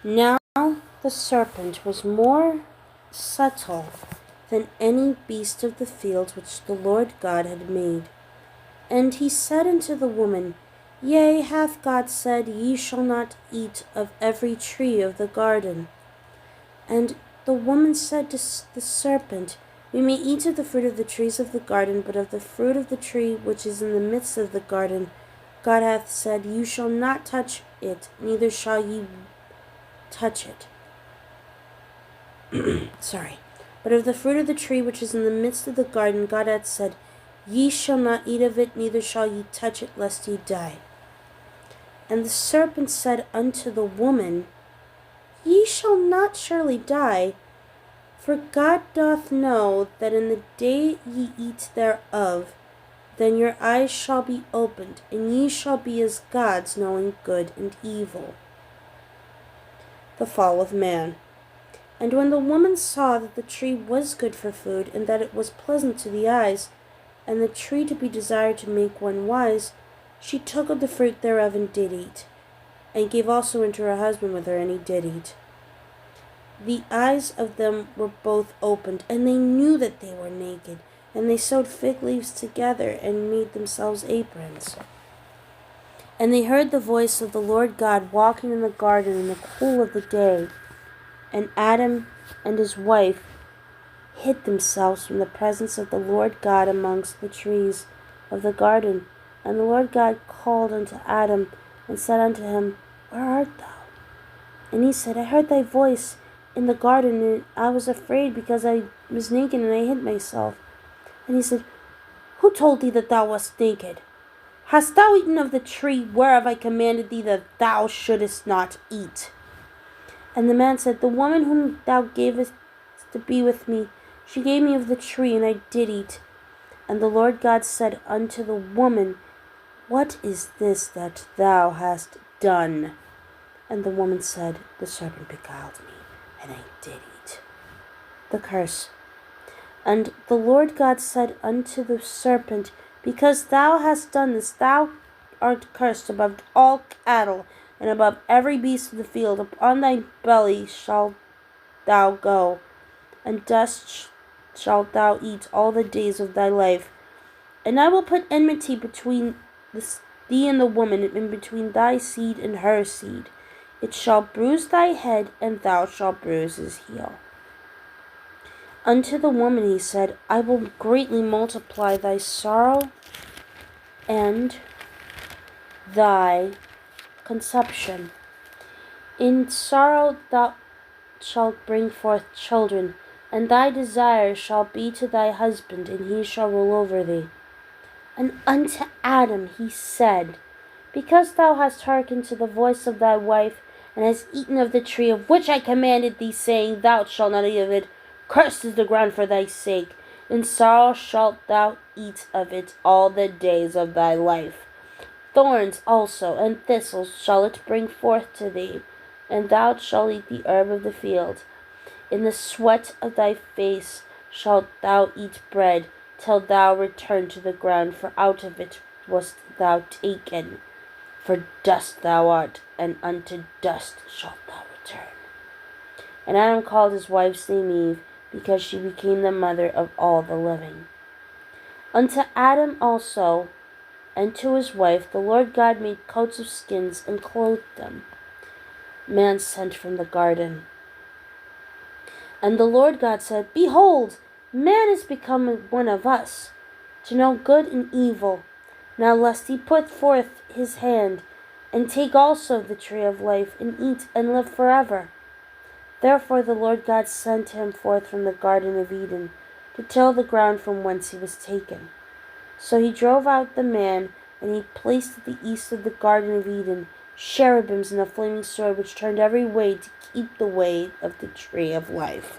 Now the serpent was more subtle than any beast of the field which the Lord God had made. And he said unto the woman, Yea, hath God said, Ye shall not eat of every tree of the garden? And the woman said to the serpent, We may eat of the fruit of the trees of the garden, but of the fruit of the tree which is in the midst of the garden, God hath said, You shall not touch it, neither shall ye touch it. But of the fruit of the tree which is in the midst of the garden, God hath said, Ye shall not eat of it, neither shall ye touch it, lest ye die. And the serpent said unto the woman, Ye shall not surely die, for God doth know that in the day ye eat thereof, then your eyes shall be opened, and ye shall be as gods, knowing good and evil. The fall of man. And when the woman saw that the tree was good for food, and that it was pleasant to the eyes, and the tree to be desired to make one wise, she took of the fruit thereof and did eat, and gave also unto her husband with her, and he did eat. The eyes of them were both opened, and they knew that they were naked, and they sewed fig leaves together, and made themselves aprons. And they heard the voice of the Lord God walking in the garden in the cool of the day. And Adam and his wife hid themselves from the presence of the Lord God amongst the trees of the garden. And the Lord God called unto Adam, and said unto him, Where art thou? And he said, I heard thy voice in the garden, and I was afraid, because I was naked, and I hid myself. And he said, Who told thee that thou wast naked? Hast thou eaten of the tree whereof I commanded thee that thou shouldest not eat? And the man said, The woman whom thou gavest to be with me, she gave me of the tree, and I did eat. And the Lord God said unto the woman, What is this that thou hast done? And the woman said, The serpent beguiled me, and I did eat. The curse. And the Lord God said unto the serpent, Because thou hast done this, thou art cursed above all cattle, and above every beast of the field. Upon thy belly shalt thou go, and dust shalt thou eat all the days of thy life. And I will put enmity between thee and the woman, and between thy seed and her seed. It shall bruise thy head, and thou shalt bruise his heel. Unto the woman he said, I will greatly multiply thy sorrow and thy conception. In sorrow thou shalt bring forth children, and thy desire shall be to thy husband, and he shall rule over thee. And unto Adam he said, Because thou hast hearkened to the voice of thy wife, and hast eaten of the tree of which I commanded thee, saying, Thou shalt not eat of it, cursed is the ground for thy sake. In sorrow shalt thou eat of it all the days of thy life. Thorns also and thistles shall it bring forth to thee, and thou shalt eat the herb of the field. In the sweat of thy face shalt thou eat bread, till thou return to the ground, for out of it wast thou taken. For dust thou art, and unto dust shalt thou return. And Adam called his wife's name Eve, because she became the mother of all the living. Unto Adam also and to his wife the Lord God made coats of skins, and clothed them. Man sent from the garden. And the Lord God said, Behold, man is become one of us, to know good and evil. Now lest he put forth his hand, and take also the tree of life, and eat, and live forever. Therefore the Lord God sent him forth from the Garden of Eden, to till the ground from whence he was taken. So he drove out the man, and he placed at the east of the Garden of Eden cherubims and a flaming sword, which turned every way to keep the way of the tree of life.